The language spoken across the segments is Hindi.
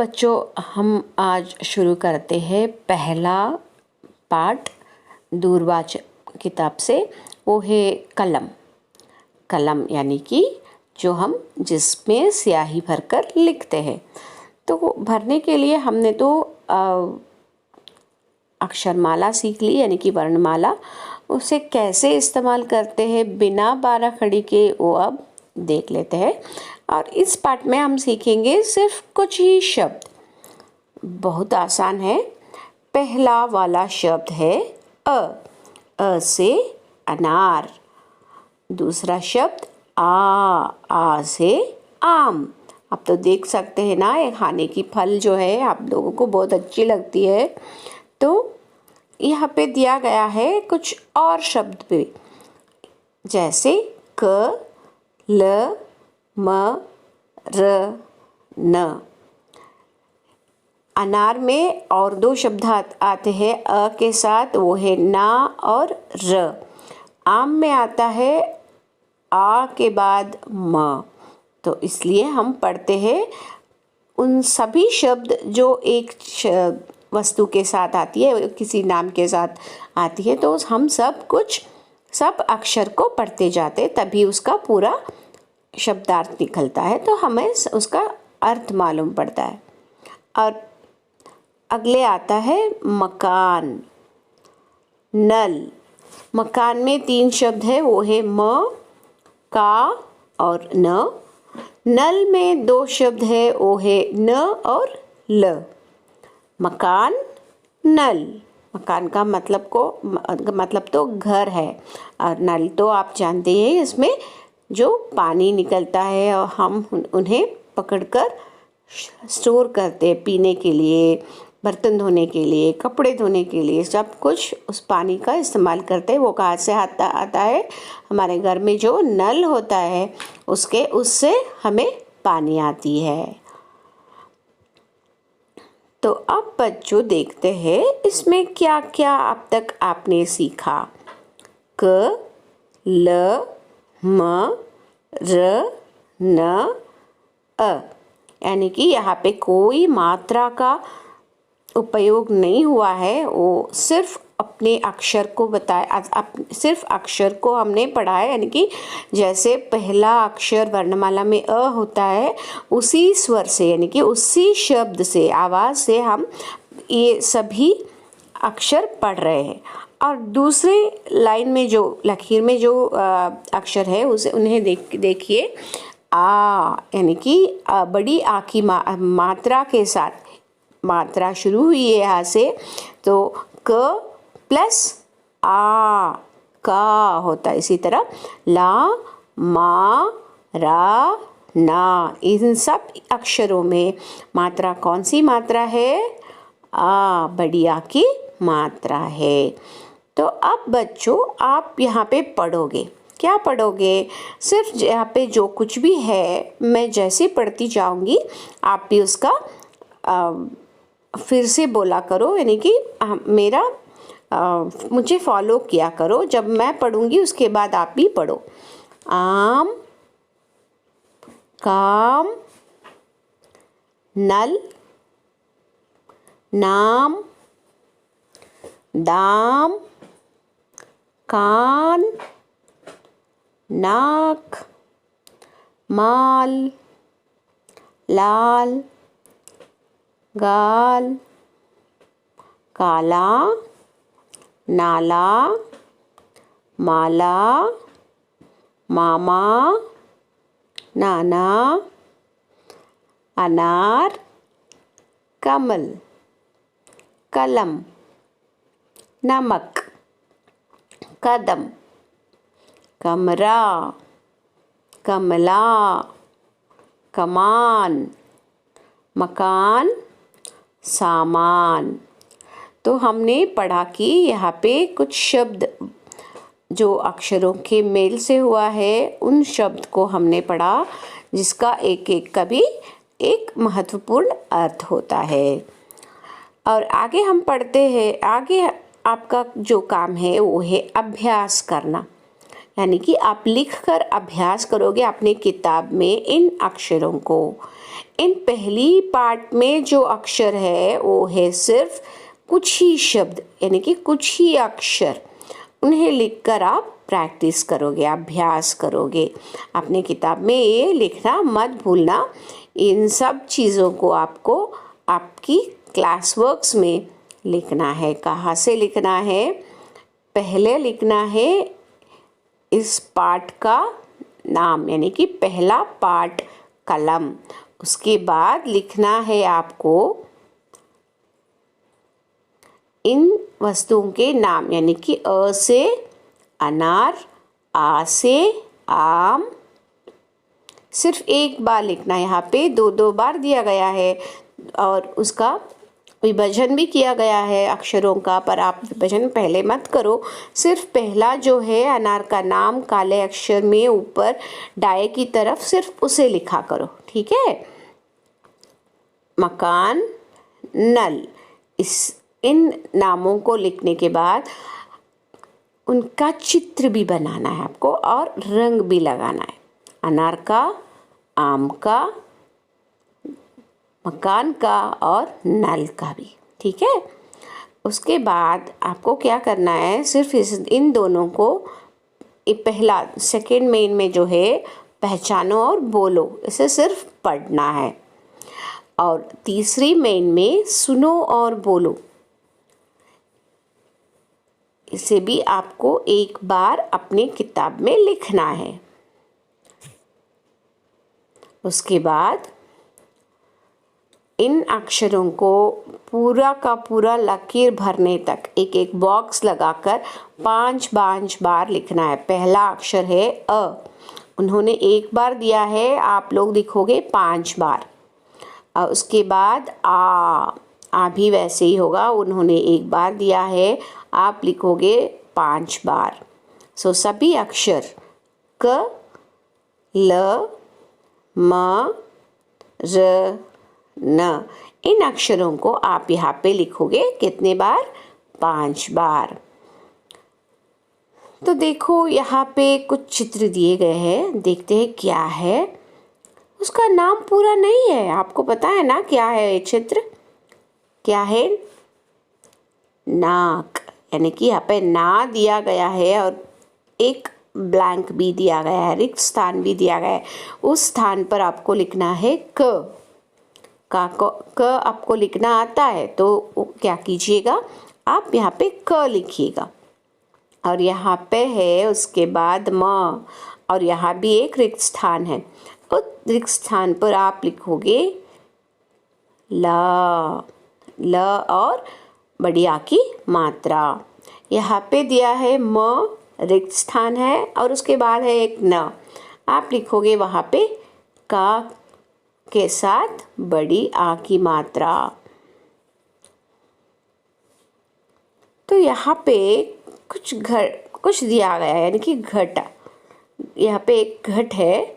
बच्चों, हम आज शुरू करते हैं पहला पाठ दूरवाच किताब से। वो है कलम। कलम यानी कि जो हम जिसमें स्याही भरकर लिखते हैं। तो भरने के लिए हमने तो अक्षरमाला सीख ली, यानी कि वर्णमाला। उसे कैसे इस्तेमाल करते हैं बिना बारह खड़ी के, वो अब देख लेते हैं। और इस पाठ में हम सीखेंगे सिर्फ कुछ ही शब्द। बहुत आसान है। पहला वाला शब्द है अ से अनार। दूसरा शब्द आ से आम। आप तो देख सकते हैं ना, ये खाने की फल जो है आप लोगों को बहुत अच्छी लगती है। तो यहाँ पे दिया गया है कुछ और शब्द भी, जैसे क, ल, म, र, न। अनार में और दो शब्द आते हैं अ के साथ, वो है ना और र। आम में आता है आ के बाद म। तो इसलिए हम पढ़ते हैं उन सभी शब्द जो एक वस्तु के साथ आती है, किसी नाम के साथ आती है। तो हम सब अक्षर को पढ़ते जाते, तभी उसका पूरा शब्दार्थ निकलता है, तो हमें उसका अर्थ मालूम पड़ता है। और अगले आता है मकान, नल। मकान में तीन शब्द है, वो है म, का और न। नल में दो शब्द है, वो है न और ल। मकान, नल। मकान का मतलब तो घर है, और नल तो आप जानते हैं, इसमें जो पानी निकलता है और हम उन्हें पकड़कर स्टोर करते हैं पीने के लिए, बर्तन धोने के लिए, कपड़े धोने के लिए, सब कुछ उस पानी का इस्तेमाल करते हैं। वो कहाँ से आता है? हमारे घर में जो नल होता है उससे हमें पानी आती है। तो अब बच्चों देखते हैं इसमें क्या क्या अब तक आपने सीखा। क, ल, म, र, न, अ। यानी कि यहाँ पे कोई मात्रा का उपयोग नहीं हुआ है, वो सिर्फ अपने अक्षर को बताया, सिर्फ अक्षर को हमने पढ़ा है। यानी कि जैसे पहला अक्षर वर्णमाला में अ होता है, उसी स्वर से, यानी कि उसी शब्द से, आवाज़ से हम ये सभी अक्षर पढ़ रहे हैं। और दूसरे लाइन में जो लकीर में जो अक्षर है उन्हें देखिए, आ, यानी कि बड़ी आ की मात्रा के साथ मात्रा शुरू हुई है यहाँ से, तो क प्लस आ, का होता है। इसी तरह ला, मा, रा, ना, इन सब अक्षरों में मात्रा कौन सी मात्रा है? आ, बड़ी आ की मात्रा है। तो अब बच्चों आप यहाँ पे पढ़ोगे, क्या पढ़ोगे? सिर्फ यहाँ पे जो कुछ भी है, मैं जैसे पढ़ती जाऊँगी आप भी उसका फिर से बोला करो, यानी कि मुझे फॉलो किया करो। जब मैं पढ़ूंगी उसके बाद आप भी पढ़ो। आम, काम, नल, नाम, दाम, कान, नाक, माल, लाल, गाल, काला, नाला, माला, मामा, नाना, अनार, कमल, कलम, नमक, कदम, कमरा, कमला, कमान, मकान, सामान। तो हमने पढ़ा कि यहाँ पे कुछ शब्द जो अक्षरों के मेल से हुआ है, उन शब्द को हमने पढ़ा, जिसका एक एक का भी एक महत्वपूर्ण अर्थ होता है। और आगे हम पढ़ते हैं, आगे आपका जो काम है वो है अभ्यास करना। यानी कि आप लिखकर अभ्यास करोगे अपनी किताब में इन अक्षरों को। इन पहली पार्ट में जो अक्षर है वो है सिर्फ कुछ ही शब्द, यानी कि कुछ ही अक्षर। उन्हें लिखकर आप प्रैक्टिस करोगे, अभ्यास करोगे। अपने किताब में ये लिखना मत भूलना। इन सब चीज़ों को आपको आपकी क्लास वर्क्स में लिखना है। कहाँ से लिखना है? पहले लिखना है इस पाठ का नाम, यानी कि पहला पाठ कलम। उसके बाद लिखना है आपको इन वस्तुओं के नाम, यानी कि अ से अनार, आ से आम। सिर्फ एक बार लिखना है, यहाँ पे दो दो बार दिया गया है और उसका विभाजन भी किया गया है अक्षरों का, पर आप विभाजन पहले मत करो। सिर्फ पहला जो है अनार का नाम काले अक्षर में ऊपर दाएं की तरफ, सिर्फ उसे लिखा करो, ठीक है। मकान, नल, इन नामों को लिखने के बाद उनका चित्र भी बनाना है आपको और रंग भी लगाना है। अनार का, आम का, मकान का और नल का भी, ठीक है। उसके बाद आपको क्या करना है, सिर्फ इन दोनों को पहला सेकंड मेन में जो है पहचानो और बोलो, इसे सिर्फ पढ़ना है। और तीसरी मेन में सुनो और बोलो, इसे भी आपको एक बार अपनी किताब में लिखना है। उसके बाद इन अक्षरों को पूरा का पूरा लकीर भरने तक एक एक बॉक्स लगाकर 5 बार लिखना है। पहला अक्षर है अ, उन्होंने एक बार दिया है, आप लोग लिखोगे 5 बार। उसके बाद आ भी वैसे ही होगा, उन्होंने एक बार दिया है, आप लिखोगे 5 बार। सो सभी अक्षर क, ल, म, र, न, इन अक्षरों को आप यहाँ पे लिखोगे कितने बार? 5 बार। तो देखो यहाँ पे कुछ चित्र दिए गए हैं, देखते हैं क्या है। उसका नाम पूरा नहीं है, आपको पता है ना क्या है ये चित्र? क्या है? नाक, यानी कि यहाँ पे ना दिया गया है और एक ब्लैंक भी दिया गया है, रिक्त स्थान भी दिया गया है। उस स्थान पर आपको लिखना है क। क आपको लिखना आता है तो क्या कीजिएगा, आप यहाँ पे क लिखिएगा। और यहाँ पे है उसके बाद म, और यहाँ भी एक रिक्त स्थान है, उस रिक्त स्थान पर आप लिखोगे ल। ल और बड़ी आ की मात्रा। यहाँ पे दिया है म, रिक्त स्थान है और उसके बाद है एक न, आप लिखोगे वहाँ पे का के साथ बड़ी आ की मात्रा। तो यहाँ पे कुछ दिया गया है, यानी कि घट। यहाँ पे एक घट है,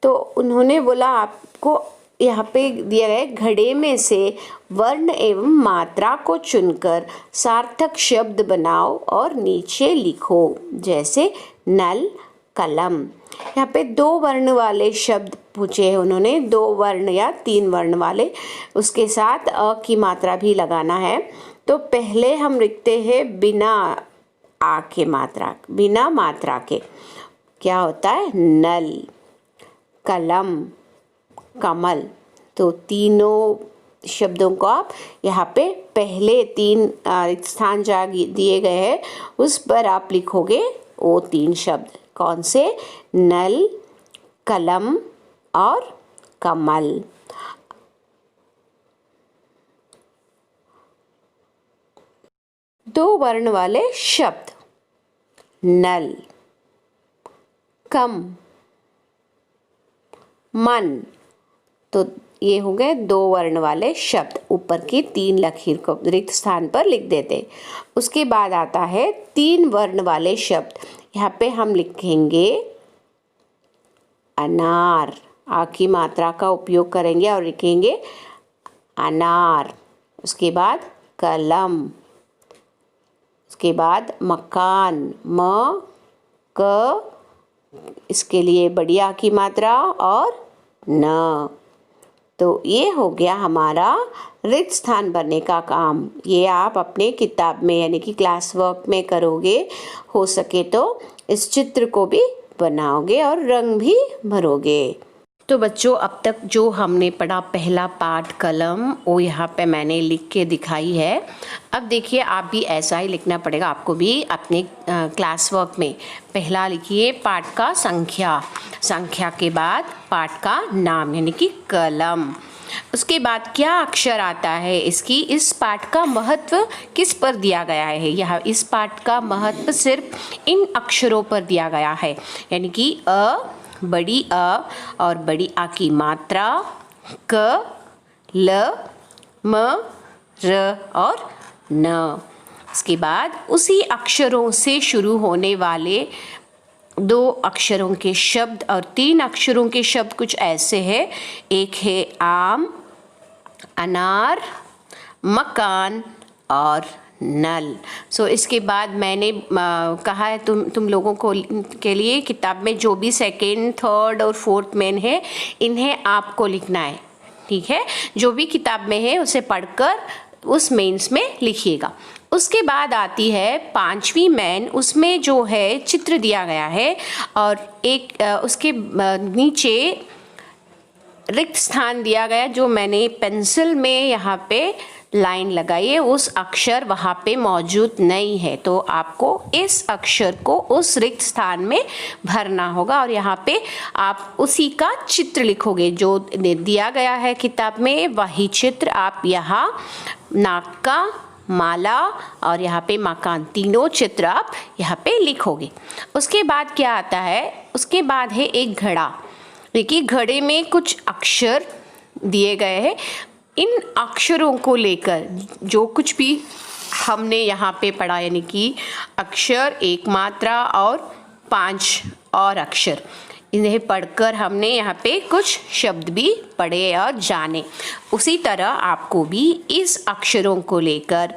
तो उन्होंने बोला आपको यहाँ पे दिया गया है, घड़े में से वर्ण एवं मात्रा को चुनकर सार्थक शब्द बनाओ और नीचे लिखो, जैसे नल, कलम। यहाँ पे 2 वर्ण वाले शब्द पूछे हैं उन्होंने, 2 वर्ण या 3 वर्ण वाले, उसके साथ अ की मात्रा भी लगाना है। तो पहले हम लिखते हैं बिना आ के मात्रा, बिना मात्रा के, क्या होता है? नल, कलम, कमल। तो तीनों शब्दों को आप यहाँ पे पहले 3 स्थान जहाँ दिए गए हैं उस पर आप लिखोगे वो 3 शब्द। कौन से? नल, कलम और कमल। दो वर्ण वाले शब्द, नल, कम, मन। तो ये हो गए 2 वर्ण वाले शब्द, ऊपर की 3 लकीर को रिक्त स्थान पर लिख देते। उसके बाद आता है 3 वर्ण वाले शब्द। यहाँ पे हम लिखेंगे अनार, आ की मात्रा का उपयोग करेंगे और लिखेंगे अनार। उसके बाद कलम, उसके बाद मकान, म, क, इसके लिए बड़ी आ की मात्रा और न। तो ये हो गया हमारा रिक्त स्थान भरने का काम। ये आप अपने किताब में यानी कि क्लास वर्क में करोगे, हो सके तो इस चित्र को भी बनाओगे और रंग भी भरोगे। तो बच्चों, अब तक जो हमने पढ़ा पहला पाठ कलम, वो यहाँ पे मैंने लिख के दिखाई है। अब देखिए, आप भी ऐसा ही लिखना पड़ेगा आपको भी अपने क्लास वर्क में। पहला लिखिए पाठ का संख्या, संख्या के बाद पाठ का नाम यानी कि कलम। उसके बाद क्या अक्षर आता है इसकी, इस पाठ का महत्व किस पर दिया गया है। यह इस पाठ का महत्व सिर्फ इन अक्षरों पर दिया गया है, यानी कि बड़ी अ और बड़ी आ की मात्रा, क, ल, म, र और न। इसके बाद उसी अक्षरों से शुरू होने वाले 2 अक्षरों के शब्द और 3 अक्षरों के शब्द कुछ ऐसे हैं। एक है आम, अनार, मकान और नल। इसके बाद मैंने कहा है तुम लोगों को के लिए किताब में जो भी सेकेंड, थर्ड और फोर्थ मेन है, इन्हें आपको लिखना है, ठीक है। जो भी किताब में है उसे पढ़कर उस मेंस में लिखिएगा। उसके बाद आती है 5वीं मेन, उसमें जो है चित्र दिया गया है और एक उसके नीचे रिक्त स्थान दिया गया, जो मैंने पेंसिल में यहाँ पे लाइन लगाई है, उस अक्षर वहाँ पे मौजूद नहीं है, तो आपको इस अक्षर को उस रिक्त स्थान में भरना होगा और यहाँ पे आप उसी का चित्र लिखोगे जो दिया गया है किताब में। वही चित्र आप यहाँ नाक का, माला और यहाँ पे मकान, तीनों चित्र आप यहाँ पे लिखोगे। उसके बाद क्या आता है, उसके बाद है एक घड़ा। देखिए, घड़े में कुछ अक्षर दिए गए हैं। इन अक्षरों को लेकर जो कुछ भी हमने यहाँ पे पढ़ा, यानी कि अक्षर, एक मात्रा और 5 और अक्षर, इन्हें पढ़कर हमने यहाँ पे कुछ शब्द भी पढ़े और जाने। उसी तरह आपको भी इस अक्षरों को लेकर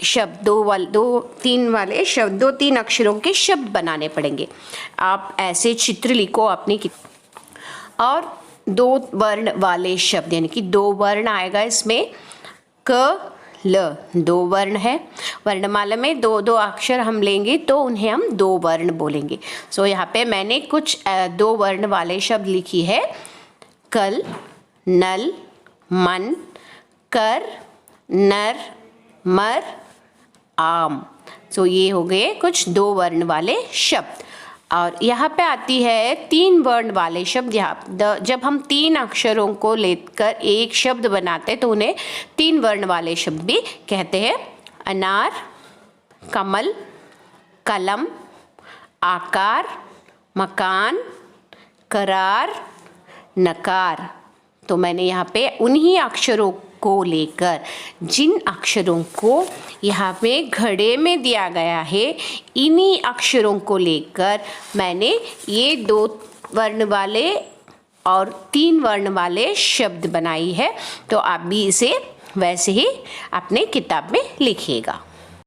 शब्द 2-3 अक्षरों के शब्द बनाने पड़ेंगे। आप ऐसे चित्र लिखो अपनी और 2 वर्ण वाले शब्द, यानी कि 2 वर्ण आएगा इसमें, क, ल, 2 वर्ण है। वर्णमाला में 2-2 अक्षर हम लेंगे तो उन्हें हम 2 वर्ण बोलेंगे। यहाँ पे मैंने कुछ 2 वर्ण वाले शब्द लिखी है, कल, नल, मन, कर, नर, मर, आम। ये हो गए कुछ 2 वर्ण वाले शब्द। और यहाँ पे आती है 3 वर्ण वाले शब्द। जब हम 3 अक्षरों को लेकर एक शब्द बनाते हैं तो उन्हें 3 वर्ण वाले शब्द भी कहते हैं। अनार, कमल, कलम, आकार, मकान, करार, नकार। तो मैंने यहाँ पे उन्हीं अक्षरों को लेकर, जिन अक्षरों को यहाँ पे घड़े में दिया गया है, इन्हीं अक्षरों को लेकर मैंने ये 2 वर्ण वाले और 3 वर्ण वाले शब्द बनाई है। तो आप भी इसे वैसे ही अपने किताब में लिखिएगा।